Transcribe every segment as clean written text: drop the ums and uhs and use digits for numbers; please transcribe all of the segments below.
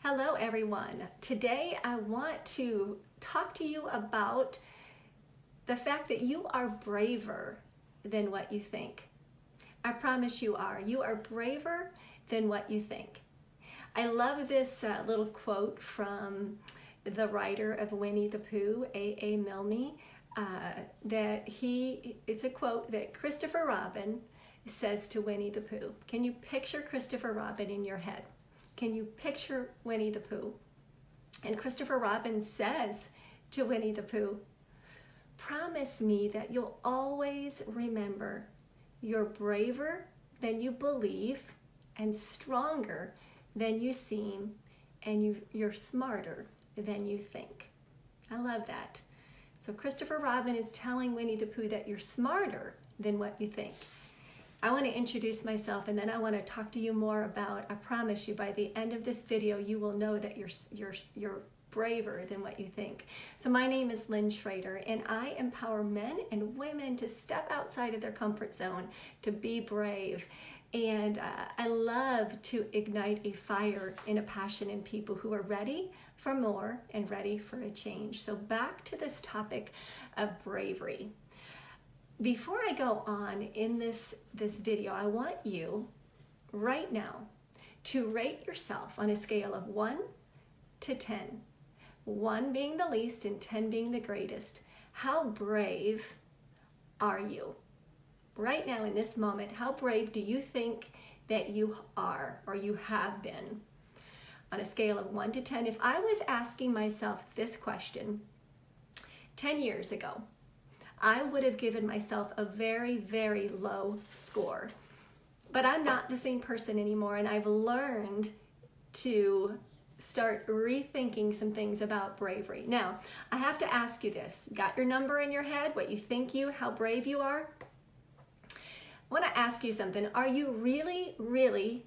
Hello everyone. Today I want to talk to you about the fact that you are braver than what you think. I promise you are. You are braver than what you think. I love this little quote from the writer of Winnie the Pooh, A.A. Milne, it's a quote that Christopher Robin says to Winnie the Pooh. Can you picture Christopher Robin in your head? Can you picture Winnie the Pooh? And Christopher Robin says to Winnie the Pooh, promise me that you'll always remember you're braver than you believe and stronger than you seem, and you're smarter than you think. I love that. So Christopher Robin is telling Winnie the Pooh that you're smarter than what you think. I want to introduce myself, and then I want to talk to you more about, I promise you, by the end of this video, you will know that you're braver than what you think. So my name is Lynn Schrader, and I empower men and women to step outside of their comfort zone, to be brave. And I love to ignite a fire and a passion in people who are ready for more and ready for a change. So back to this topic of bravery. Before I go on in this video, I want you right now to rate yourself on a scale of 1 to 10. 1 being the least and 10 being the greatest. How brave are you? Right now in this moment, how brave do you think that you are or you have been? On a scale of 1 to 10, if I was asking myself this question 10 years ago, I would have given myself a very, very low score. But I'm not the same person anymore, and I've learned to start rethinking some things about bravery. Now, I have to ask you this. Got your number in your head, what you think how brave you are? I want to ask you something. Are you really,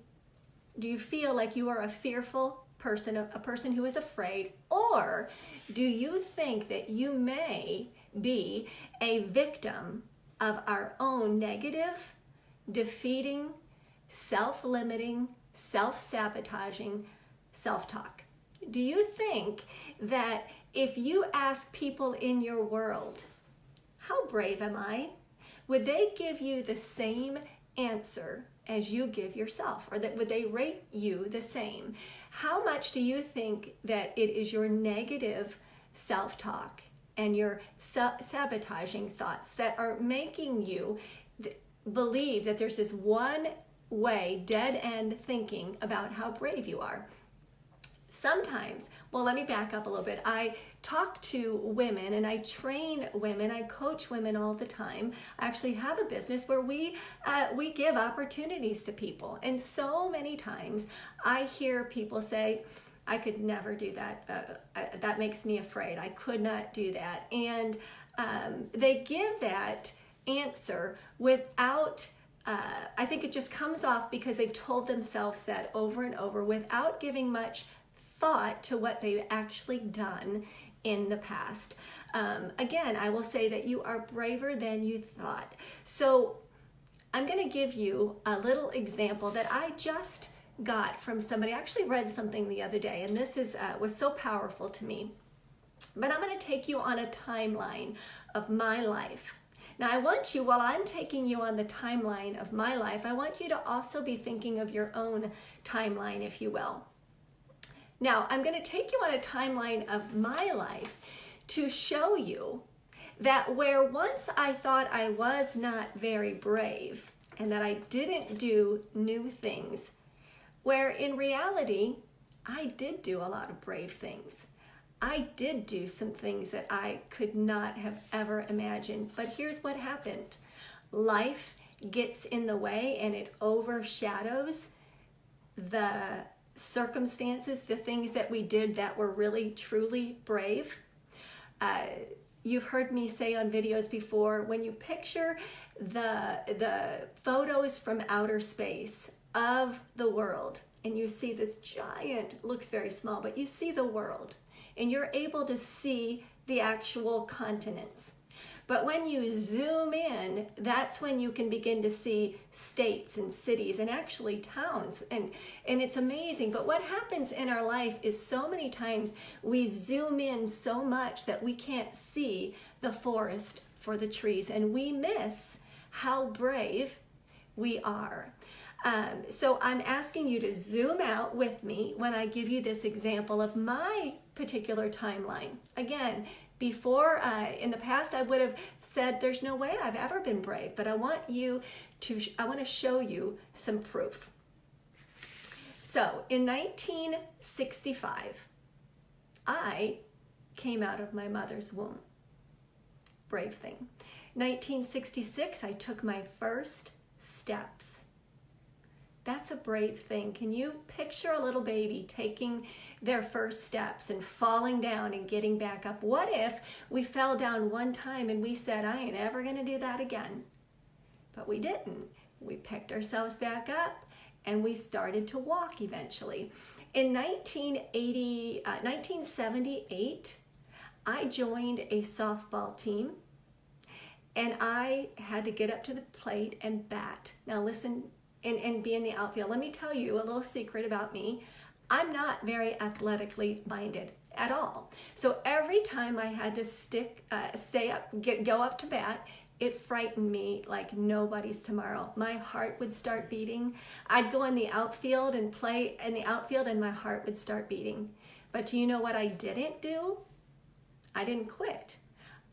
do you feel like you are a fearful person, a person who is afraid, or do you think that you may be a victim of our own negative, defeating, self-limiting, self-sabotaging self-talk? Do you think that if you ask people in your world, how brave am I? Would they give you the same answer as you give yourself, or that would they rate you the same? How much do you think that it is your negative self-talk and your sabotaging thoughts that are making you believe that there's this one way, dead end thinking about how brave you are? Sometimes, well, let me back up a little bit. I talk to women and I train women, I coach women all the time. I actually have a business where we give opportunities to people. And so many times I hear people say, I could never do that. That makes me afraid. I could not do that. And they give that answer without, I think it just comes off because they've told themselves that over and over without giving much thought to what they've actually done in the past. Again, I will say that you are braver than you thought. So I'm going to give you a little example that I just got from somebody. I actually read something the other day, and this was so powerful to me. But I'm going to take you on a timeline of my life. Now I want you, while I'm taking you on the timeline of my life, I want you to also be thinking of your own timeline, if you will. Now I'm going to take you on a timeline of my life to show you that where once I thought I was not very brave and that I didn't do new things, where in reality, I did do a lot of brave things. I did do some things that I could not have ever imagined. But here's what happened. Life gets in the way and it overshadows the circumstances, the things that we did that were really, truly brave. You've heard me say on videos before, when you picture the photos from outer space of the world, and you see this giant, looks very small, but you see the world, and you're able to see the actual continents. But when you zoom in, that's when you can begin to see states and cities and actually towns. And it's amazing. But what happens in our life is so many times we zoom in so much that we can't see the forest for the trees. And we miss how brave we are. So I'm asking you to zoom out with me when I give you this example of my particular timeline. Again, before, in the past, I would have said there's no way I've ever been brave, but I want to show you some proof. So in 1965, I came out of my mother's womb. Brave thing. 1966, I took my first steps. That's a brave thing. Can you picture a little baby taking their first steps and falling down and getting back up? What if we fell down one time and we said, I ain't ever going to do that again? But we didn't. We picked ourselves back up and we started to walk eventually. In 1978, I joined a softball team and I had to get up to the plate and bat. Now listen, and be in the outfield. Let me tell you a little secret about me. I'm not very athletically minded at all. So every time I had to go up to bat, it frightened me like nobody's tomorrow. My heart would start beating. I'd go in the outfield and play in the outfield and my heart would start beating. But do you know what I didn't do? I didn't quit.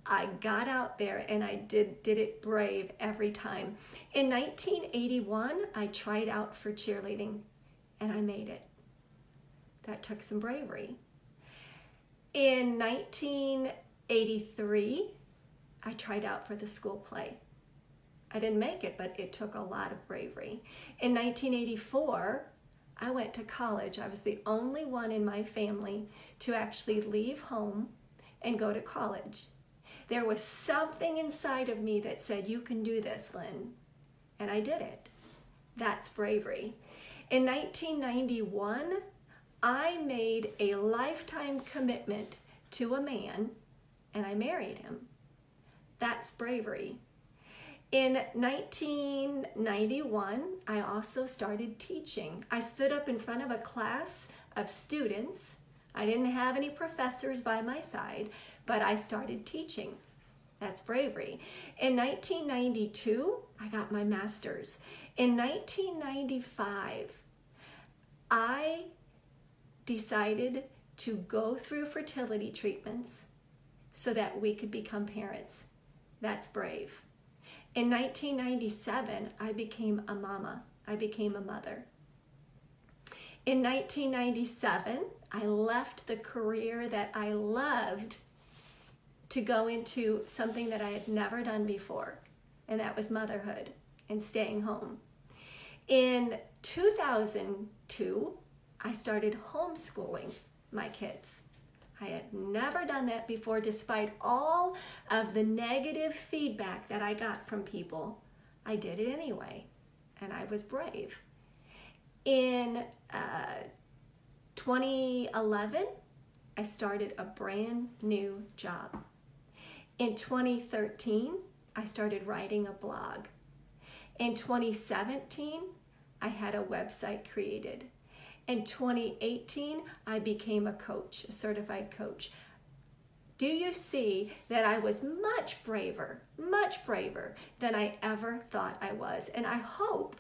I got out there and I did it brave every time. In 1981, I tried out for cheerleading and I made it. That took some bravery. In 1983, I tried out for the school play. I didn't make it, but it took a lot of bravery. In 1984, I went to college. I was the only one in my family to actually leave home and go to college. There was something inside of me that said, you can do this, Lynn. And I did it. That's bravery. In 1991, I made a lifetime commitment to a man and I married him. That's bravery. In 1991, I also started teaching. I stood up in front of a class of students. I didn't have any professors by my side, but I started teaching. That's bravery. In 1992, I got my master's. In 1995, I decided to go through fertility treatments so that we could become parents. That's brave. In 1997, I became a mama. I became a mother. In 1997, I left the career that I loved to go into something that I had never done before, and that was motherhood and staying home. In 2002, I started homeschooling my kids. I had never done that before, despite all of the negative feedback that I got from people. I did it anyway, and I was brave. In 2011, I started a brand new job. In 2013, I started writing a blog. In 2017, I had a website created. In 2018, I became a coach, a certified coach. Do you see that I was much braver than I ever thought I was? And I hope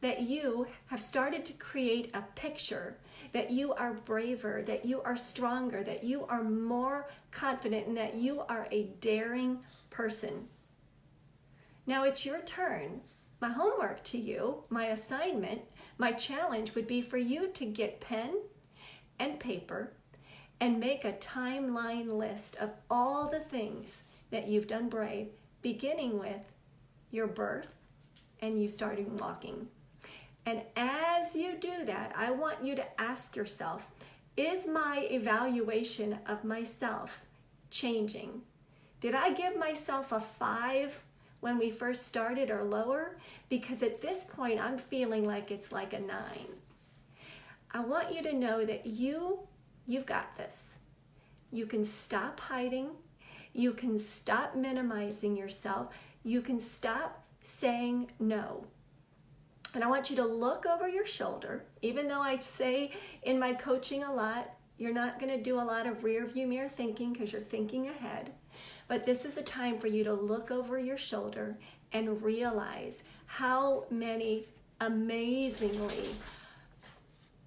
that you have started to create a picture that you are braver, that you are stronger, that you are more confident, and that you are a daring person. Now it's your turn. My homework to you, my assignment, my challenge would be for you to get pen and paper and make a timeline list of all the things that you've done brave, beginning with your birth and you starting walking. And as you do that, I want you to ask yourself, is my evaluation of myself changing? Did I give myself a 5 when we first started or lower? Because at this point, I'm feeling like it's like a 9. I want you to know that you've got this. You can stop hiding. You can stop minimizing yourself. You can stop saying no. And I want you to look over your shoulder. Even though I say in my coaching a lot, you're not going to do a lot of rear view mirror thinking because you're thinking ahead. But this is a time for you to look over your shoulder and realize how many amazingly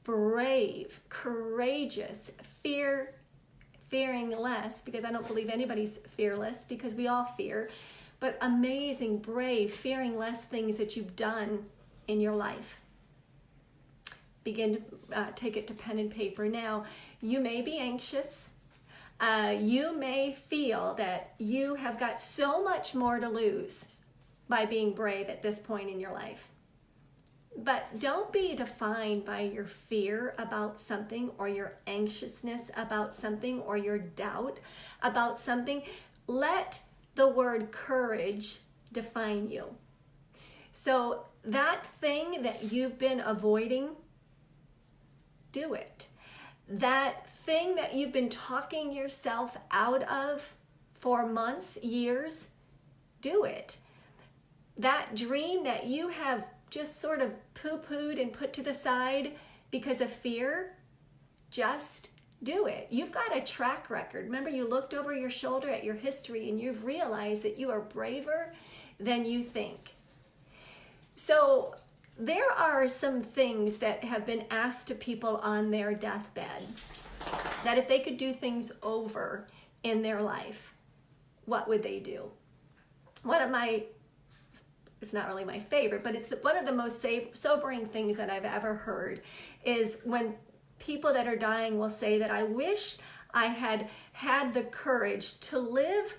brave, courageous, fearing less, because I don't believe anybody's fearless, because we all fear, but amazing, brave, fearing less things that you've done in your life. Begin to take it to pen and paper. Now, you may be anxious. You may feel that you have got so much more to lose by being brave at this point in your life. But don't be defined by your fear about something, or your anxiousness about something, or your doubt about something. Let the word courage define you. So that thing that you've been avoiding, do it. That thing that you've been talking yourself out of for months, years, do it. That dream that you have just sort of poo-pooed and put to the side because of fear, just do it. You've got a track record. Remember, you looked over your shoulder at your history and you've realized that you are braver than you think. So there are some things that have been asked to people on their deathbed, that if they could do things over in their life, what would they do? One of my, it's not really my favorite, but it's one of the most sobering things that I've ever heard is when people that are dying will say that I wish I had had the courage to live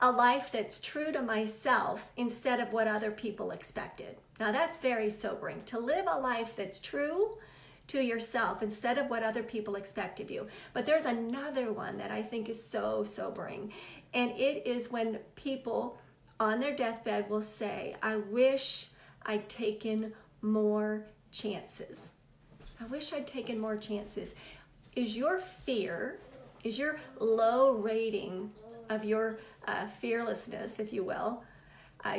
a life that's true to myself instead of what other people expected. Now that's very sobering, to live a life that's true to yourself instead of what other people expect of you. But there's another one that I think is so sobering, and it is when people on their deathbed will say, I wish I'd taken more chances. I wish I'd taken more chances. Is your fear, is your low rating of your fearlessness, if you will,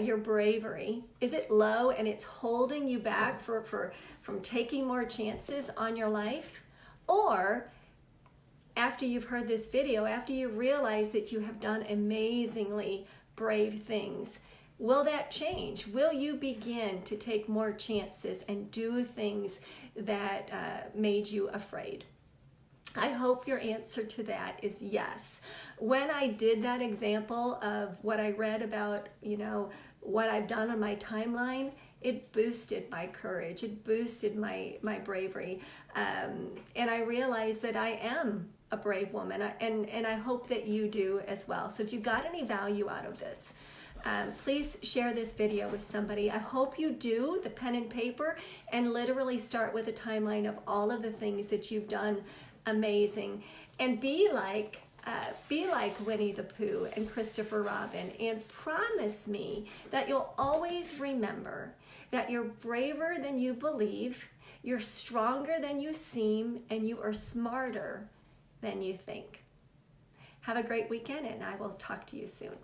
your bravery, is it low and it's holding you back from taking more chances on your life? Or after you've heard this video, after you realize that you have done amazingly brave things, will that change? Will you begin to take more chances and do things that made you afraid? I hope your answer to that is yes. When I did that example of what I read about, what I've done on my timeline, it boosted my courage. It boosted my bravery. And I realized that I am a brave woman, and I hope that you do as well. So if you got any value out of this, please share this video with somebody. I hope you do the pen and paper and literally start with a timeline of all of the things that you've done amazing, and be like Winnie the Pooh and Christopher Robin, and promise me that you'll always remember that you're braver than you believe, you're stronger than you seem, and you are smarter than you think. Have a great weekend, and I will talk to you soon.